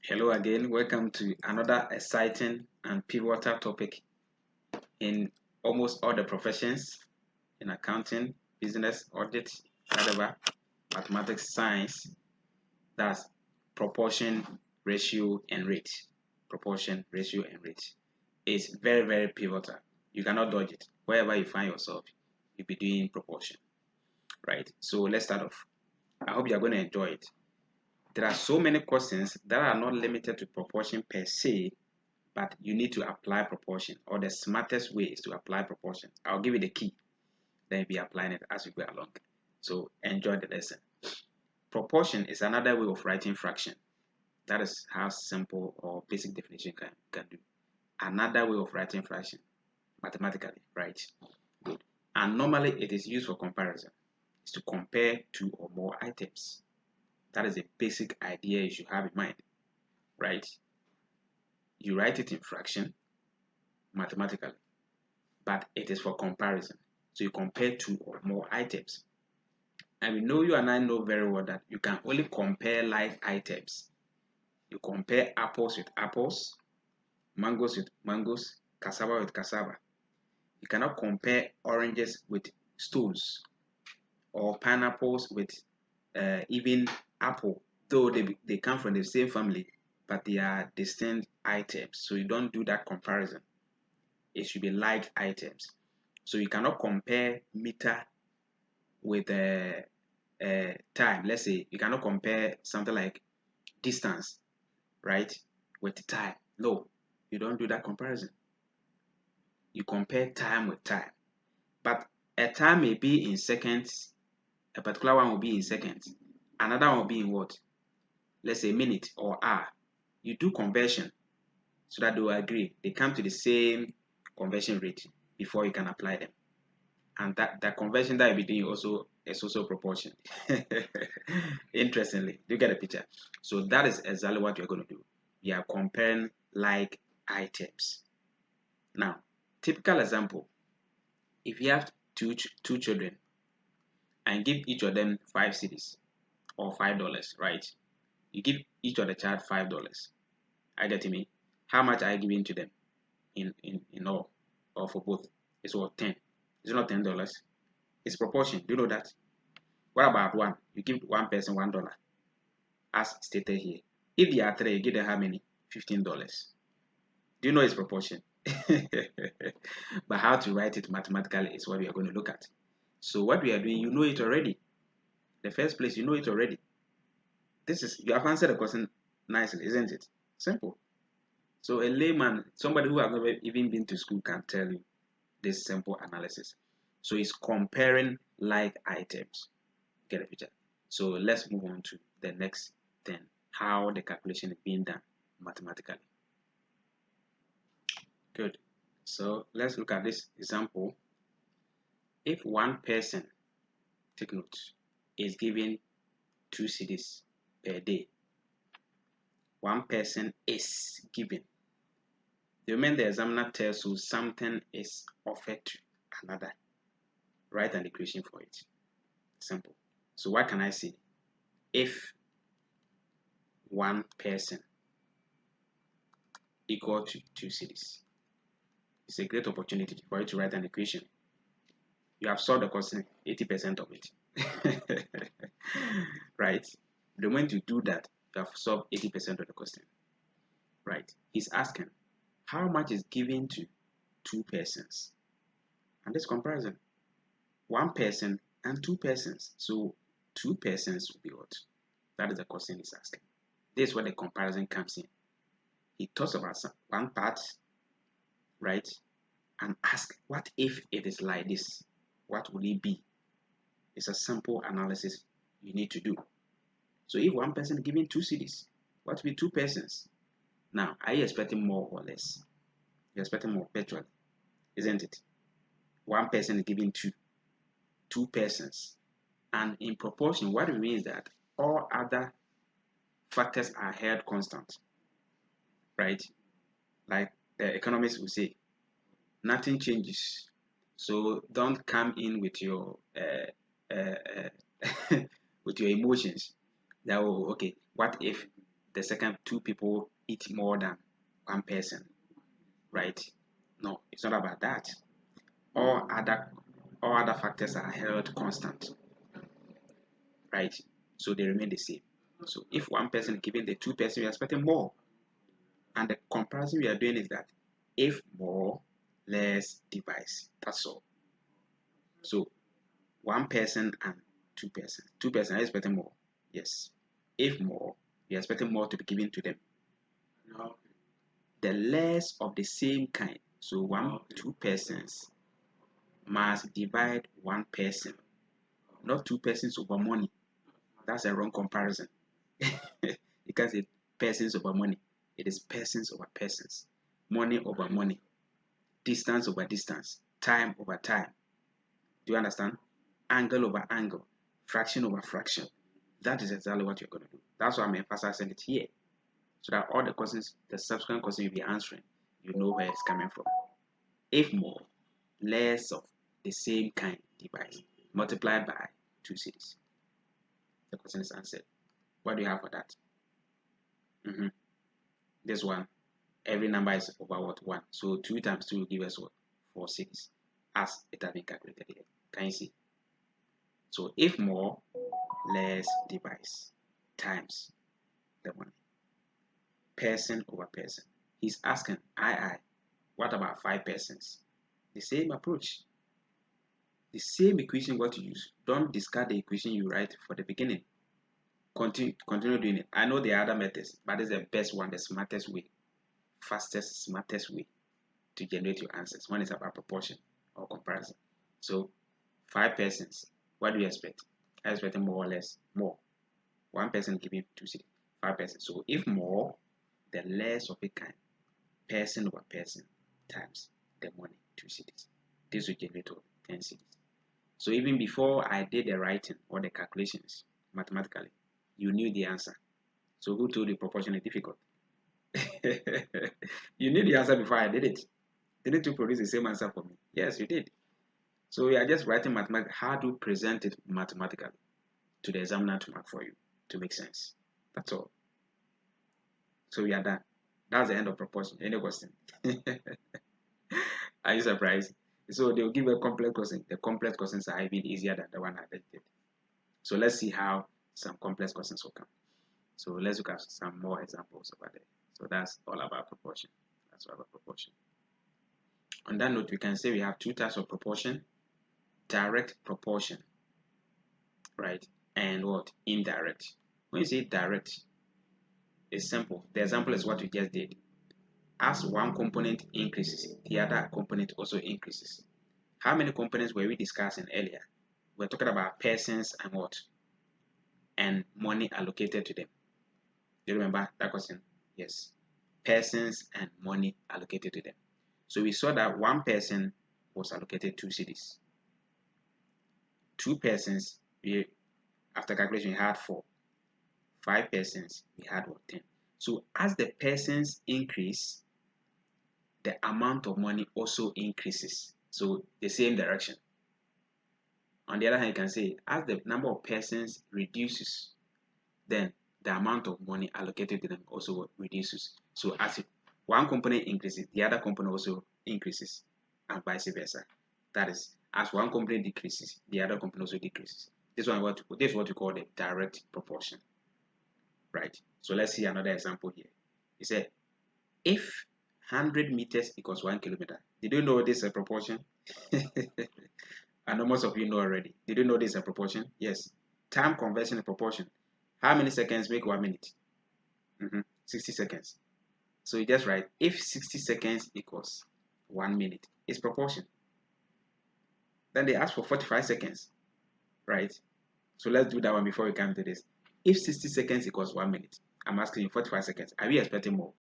Hello again, welcome to another exciting and pivotal topic in almost all the professions in accounting, business, audit, whatever, mathematics, science. That's proportion, ratio, and rate. Proportion, ratio, and rate. It's very, very pivotal. You cannot dodge it. Wherever you find yourself, you'll be doing proportion, right? So let's start off. I hope you're going to enjoy it. There are so many questions that are not limited to proportion per se, but you need to apply proportion, or the smartest way is to apply proportion. I'll give you the key, then you'll be applying it as we go along. So enjoy the lesson. Proportion is another way of writing fraction. That is how simple or basic definition can do. Another way of writing fraction mathematically, right? Good. And normally it is used for comparison. It's to compare two or more items. That is a basic idea you should have in mind, right? You write it in fraction mathematically, but it is for comparison. So you compare two or more items. And we know, you and I know very well, that you can only compare like items. You compare apples with apples, mangoes with mangoes, cassava with cassava. You cannot compare oranges with stones or pineapples with even apple, though they come from the same family, but they are distinct items. So you don't do that comparison. It should be like items. So you cannot compare meter with time. Let's say you cannot compare something like distance, right, with time. No, you don't do that comparison. You compare time with time. But a time may be in seconds, a particular one will be in seconds, another one will be in what? Let's say minute or hour. You do conversion so that they will agree. They come to the same conversion rate before you can apply them. And that conversion that you'll be doing also is also proportion. Interestingly, you get a picture. So that is exactly what you're going to do. You are comparing like items. Now, typical example: if you have two children and give each of them 5 cedis or $5, right? You give each of the child $5. I get me? How much are you giving to them in all, or for both? It's what, 10? It's not $10. It's proportion. Do you know that? What about one? You give one person $1, as stated here. If there are three, you give them how many? $15. Do you know its proportion? But how to write it mathematically is what we are going to look at. So what we are doing, you know it already. The first place, you know it already. You have answered the question nicely, isn't it? Simple. So a layman, somebody who has never even been to school, can tell you this simple analysis. So it's comparing like items. Get a picture. So let's move on to the next thing, how the calculation is being done mathematically. Good. So let's look at this example. If one person, take note, is given 2 cedis per day, one person is given. The moment the examiner tells you something is offered to another, write an equation for it. Simple. So what can I say? If one person equal to 2 cedis, it's a great opportunity for you to write an equation. You have solved the question 80% of it. Right? The moment you do that, you have solved 80% of the question. Right? He's asking, how much is given to 2 persons? And this comparison, 1 person and 2 persons. So 2 persons will be what? That is the question he's asking. This is where the comparison comes in. He talks about one part, right? And asks, what if it is like this? What will it be? It's a simple analysis you need to do. So if one person is given 2 cedis, what will be 2 persons? Now, are you expecting more or less? You're expecting more, virtually, isn't it? One person is given 2 persons. And in proportion, what it means is that all other factors are held constant, right? Like the economists will say, nothing changes. So don't come in with your with your emotions. That okay, what if the second two people eat more than one person, right? No, it's not about that. All other factors are held constant, right? So they remain the same. So if one person is giving the two person, we are expecting more. And the comparison we are doing is that if more, less device. That's all. So one person and two persons. Two persons are expecting more. Yes. If more, we are expecting more to be given to them. Okay. The less of the same kind. So two persons must divide one person. Not two persons over money. That's a wrong comparison. You can't say persons over money. It is persons over persons. Money over money. Distance over distance. Time over time. Do you understand? Angle over angle. Fraction over fraction. That is exactly what you're going to do. That's why I'm emphasizing it here. So that all the questions, the subsequent questions you'll be answering, you know where it's coming from. If more, less of the same kind device multiplied by 2 cities. The question is answered. What do you have for that? This one, every number is over what? 1. So 2 times 2 will give us what? 4 cities, as it has been calculated here. Can you see? So if more, less device times the money. Person over person. He's asking, what about 5 persons? The same approach. The same equation what you use. Don't discard the equation you write for the beginning. Continue doing it. I know there are other methods, but it's the best one, the smartest way, fastest, smartest way to generate your answers. One is about proportion or comparison. So 5 persons, what do you expect? I expect more or less more. 1 person giving 2 cities, 5 persons. So if more, the less of a kind, person over person times the money, 2 cities. This will generate 10 cities. So even before I did the writing or the calculations mathematically, you knew the answer. So who told you proportion is difficult? You knew the answer before I did it. Didn't you produce the same answer for me? Yes, you did. So we are just writing mathematics, how to present it mathematically to the examiner to mark for you to make sense. That's all. So we are done. That's the end of proportion. Any question? Are you surprised? So they'll give a complex question. The complex questions are even easier than the one I did. So let's see how some complex questions will come. So let's look at some more examples over there. So that's all about proportion. That's all about proportion. On that note, we can say we have 2 types of proportion. Direct proportion, right? And what? Indirect. When you say direct, it's simple. The example is what we just did. As one component increases, the other component also increases. How many components were we discussing earlier? We're talking about persons and what? And money allocated to them. Do you remember that question? Yes. Persons and money allocated to them. So we saw that 1 person was allocated 2 cities. 2 persons, after calculation, we had 4. 5 persons, we had what? 10. So as the persons increase, the amount of money also increases. So the same direction. On the other hand, you can say as the number of persons reduces, then the amount of money allocated to them also reduces. So as one component increases, the other component also increases, and vice versa. That is, as one component decreases, the other component also decreases. This is what we call the direct proportion. Right? So let's see another example here. He said, if 100 meters equals 1 kilometer. Did you know this is a proportion? I know most of you know already. Did you know this is a proportion? Yes. Time conversion is proportion. How many seconds make 1 minute? 60 seconds. So you just write, if 60 seconds equals 1 minute, it's proportion. Then they ask for 45 seconds, right? So let's do that one before we come to this. If 60 seconds equals 1 minute, I'm asking you 45 seconds. Are we expecting more?